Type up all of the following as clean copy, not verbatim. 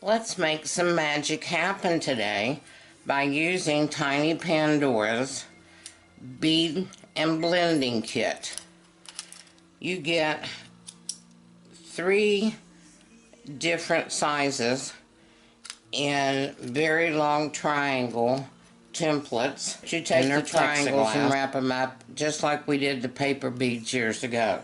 Let's make some magic happen today by using Tiny Pandora's Bead and Blending Kit. You get 3 different sizes in very long triangle templates. You take the triangles and wrap them up just like we did the paper beads years ago.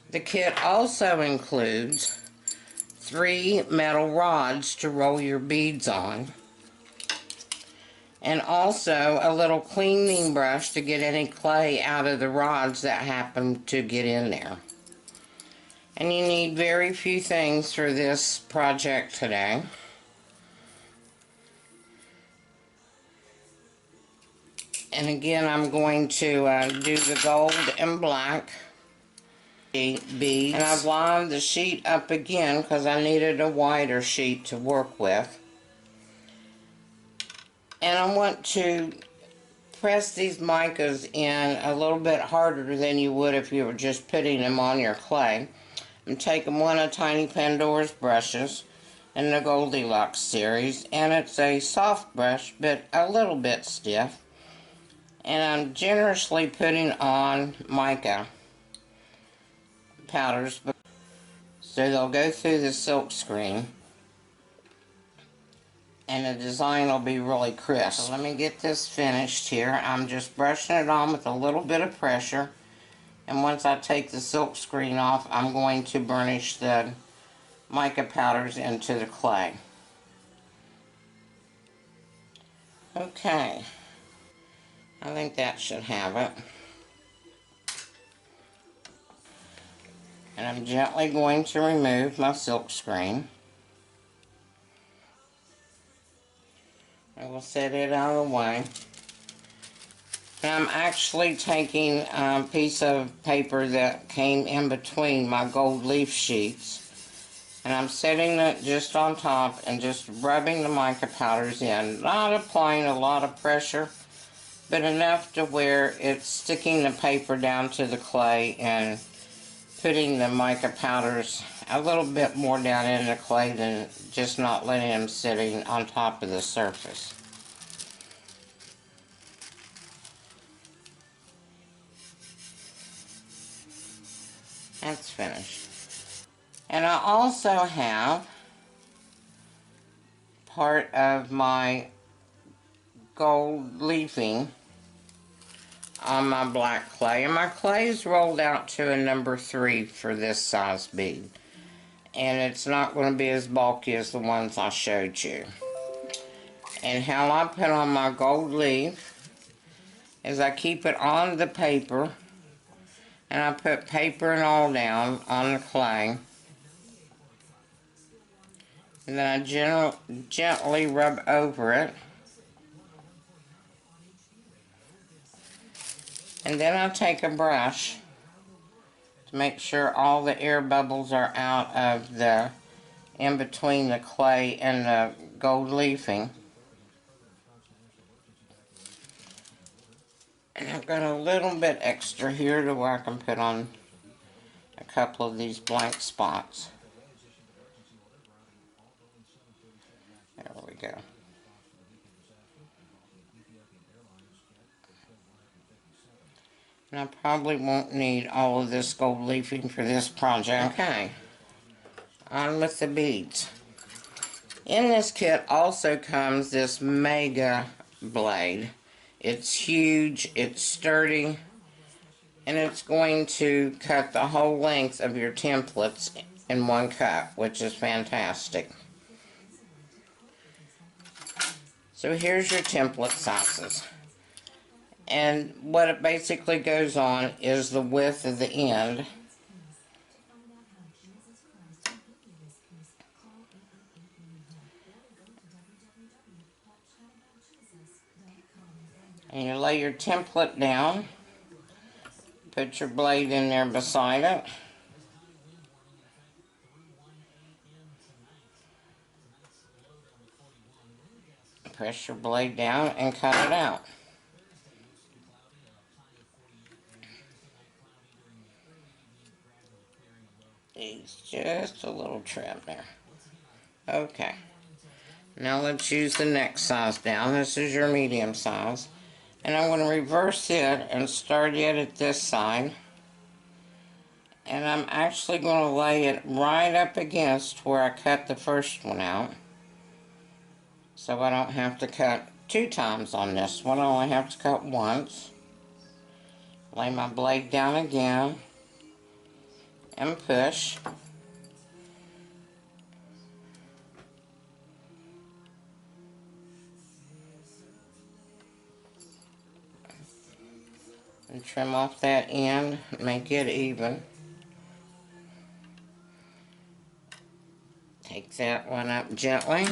The kit also includes 3 metal rods to roll your beads on, and also a little cleaning brush to get any clay out of the rods that happen to get in there. And you need very few things for this project today. And again, I'm going to do the gold and black beads. And I've lined the sheet up again because I needed a wider sheet to work with. And I want to press these micas in a little bit harder than you would if you were just putting them on your clay. I'm taking one of Tiny Pandora's brushes in the Goldilocks series, and it's a soft brush but a little bit stiff. And I'm generously putting on mica powders so they'll go through the silk screen and the design will be really crisp. So let me get this finished here. I'm just brushing it on with a little bit of pressure, and once I take the silk screen off, I'm going to burnish the mica powders into the clay. Okay, I think that should have it. And I'm gently going to remove my silk screen. I will set it out of the way. And I'm actually taking a piece of paper that came in between my gold leaf sheets, and I'm setting it just on top and just rubbing the mica powders in, not applying a lot of pressure, but enough to where it's sticking the paper down to the clay and putting the mica powders a little bit more down in the clay than just not letting them sitting on top of the surface. That's finished. And I also have part of my gold leafing on my black clay, and my clay is rolled out to a number 3 for this size bead, and it's not going to be as bulky as the ones I showed you. And how I put on my gold leaf is I keep it on the paper, and I put paper and all down on the clay, and then I gently rub over it. And then I'll take a brush to make sure all the air bubbles are out of the in between the clay and the gold leafing. And I've got a little bit extra here to where I can put on a couple of these blank spots. There we go. And I probably won't need all of this gold leafing for this project. Okay, on with the beads. In this kit also comes this mega blade. It's huge, it's sturdy, and it's going to cut the whole length of your templates in one cut, which is fantastic. So here's your template sizes. And what it basically goes on is the width of the end. And you lay your template down, put your blade in there beside it. Press your blade down and cut it out. It's just a little trim there. Okay. Now let's use the next size down. This is your medium size. And I'm going to reverse it and start it at this side. And I'm actually going to lay it right up against where I cut the first one out. So I don't have to cut 2 times on this one. I only have to cut once. Lay my blade down again and push. And trim off that end, make it even. Take that one up gently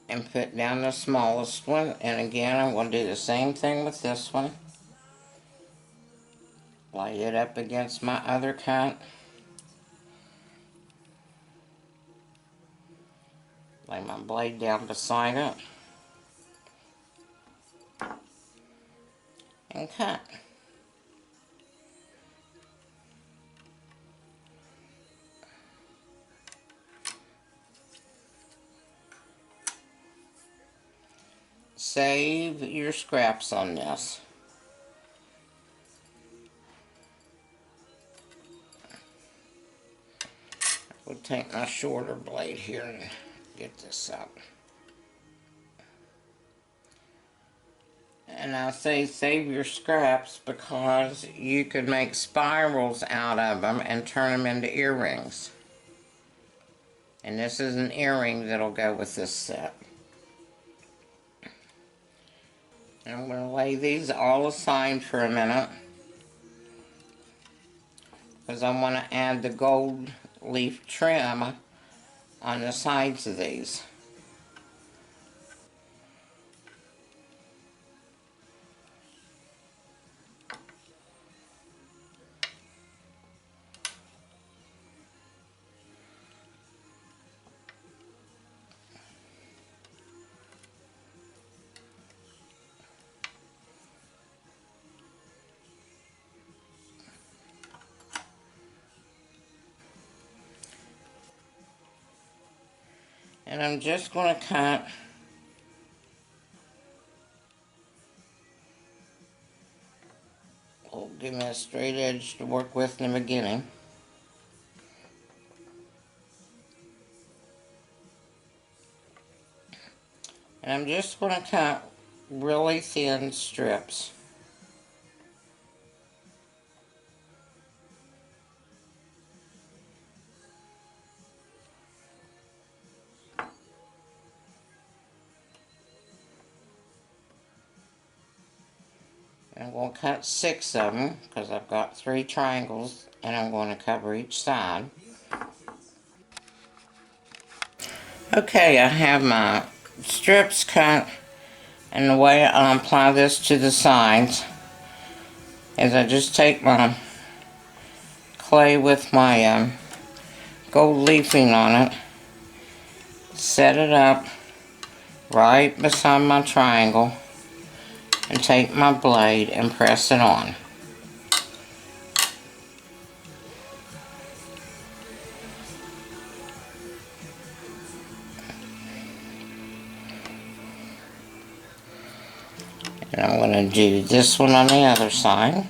and put down the smallest one. And again, I'm going to do the same thing with this one. Lay it up against my other cut. Lay my blade down beside it. And cut. Save your scraps on this. We'll take my shorter blade here and get this up. And I say save your scraps because you could make spirals out of them and turn them into earrings. And this is an earring that'll go with this set. And I'm going to lay these all aside for a minute because I want to add the gold leaf trim on the sides of these. And I'm just going to cut give me a straight edge to work with in the beginning. And I'm just going to cut really thin strips. I'm going to cut 6 of them because I've got 3 triangles and I'm going to cover each side. Okay, I have my strips cut, and the way I apply this to the sides is I just take my clay with my gold leafing on it, set it up right beside my triangle, and take my blade and press it on. And I'm going to do this one on the other side.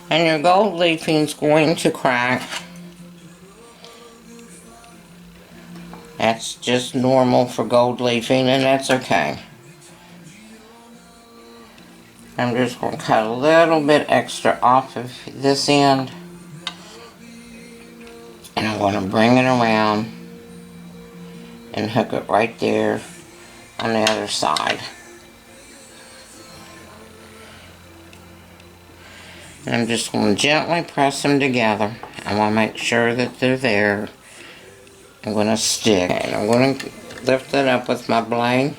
And your gold leafing is going to crack. That's just normal for gold leafing, and that's okay. I'm just going to cut a little bit extra off of this end. And I'm going to bring it around and hook it right there on the other side. And I'm just going to gently press them together. I want to make sure that they're there. I'm going to stick. And I'm going to lift it up with my blade.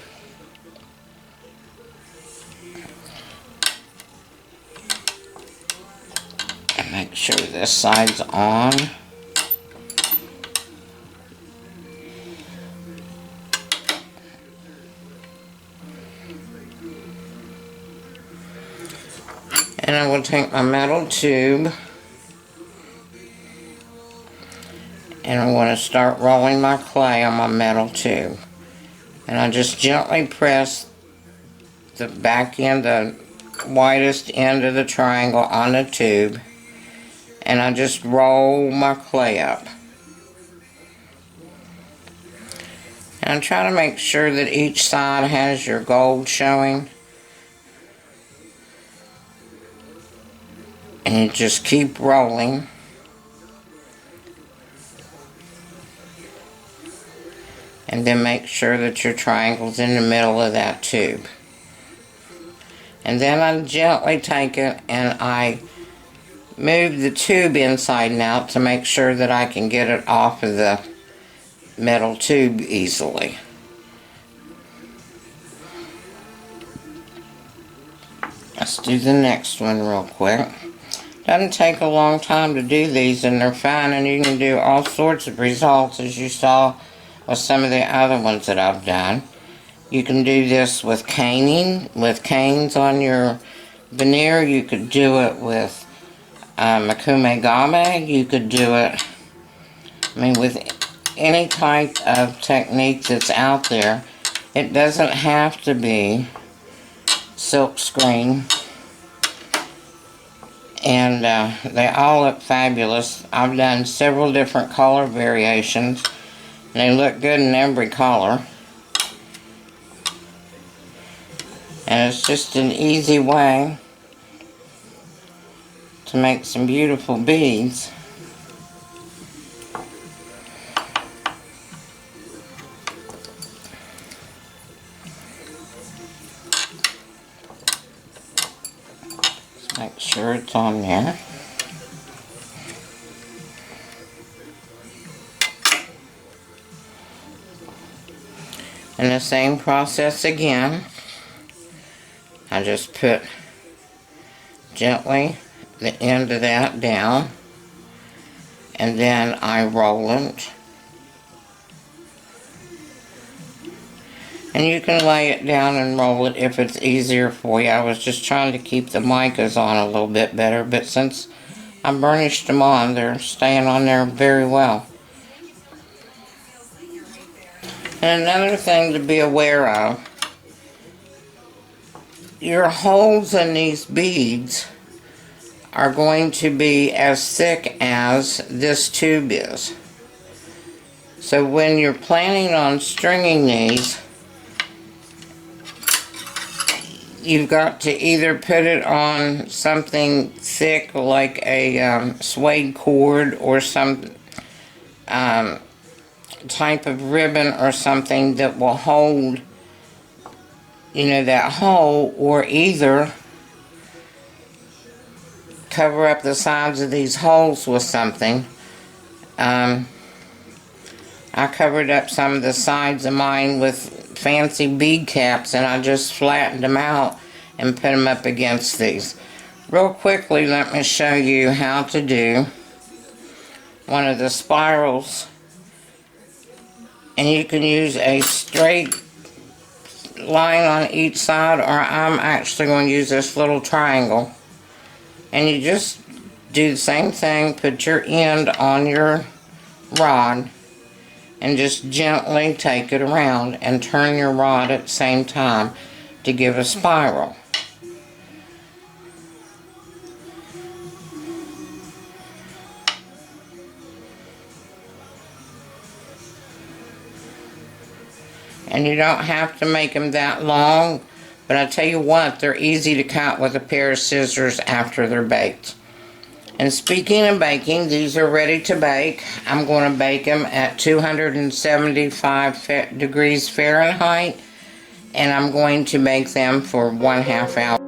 And make sure this side's on. And I will take my metal tube and I'm going to start rolling my clay on my metal tube. And I just gently press the back end, the widest end of the triangle on the tube, and I just roll my clay up. And I'm trying to make sure that each side has your gold showing. And you just keep rolling. And then make sure that your triangle's in the middle of that tube. And then I gently take it and I move the tube inside and out to make sure that I can get it off of the metal tube easily. Let's do the next one real quick. Doesn't take a long time to do these, and they're fine, and you can do all sorts of results, as you saw with some of the other ones that I've done. You can do this with caning, with canes on your veneer. You could do it with makume game. You could do it, with any type of technique that's out there. It doesn't have to be silk screen. And they all look fabulous. I've done several different color variations. And they look good in every color. And it's just an easy way to make some beautiful beads. Just make sure it's on there. And the same process again. I just put gently the end of that down, and then I roll it. And you can lay it down and roll it if it's easier for you. I was just trying to keep the micas on a little bit better, but since I burnished them on, they're staying on there very well. And another thing to be aware of, your holes in these beads are going to be as thick as this tube is. So when you're planning on stringing these, you've got to either put it on something thick like a suede cord or some type of ribbon or something that will hold, that hole, or either cover up the sides of these holes with something. I covered up some of the sides of mine with fancy bead caps, and I just flattened them out and put them up against these. Real quickly, let me show you how to do one of the spirals. And you can use a straight line on each side, or I'm actually going to use this little triangle. And you just do the same thing, put your end on your rod and just gently take it around and turn your rod at the same time to give a spiral. And you don't have to make them that long, but I tell you what, they're easy to cut with a pair of scissors after they're baked. And speaking of baking, these are ready to bake. I'm going to bake them at 275 degrees Fahrenheit, and I'm going to bake them for 1/2 hour.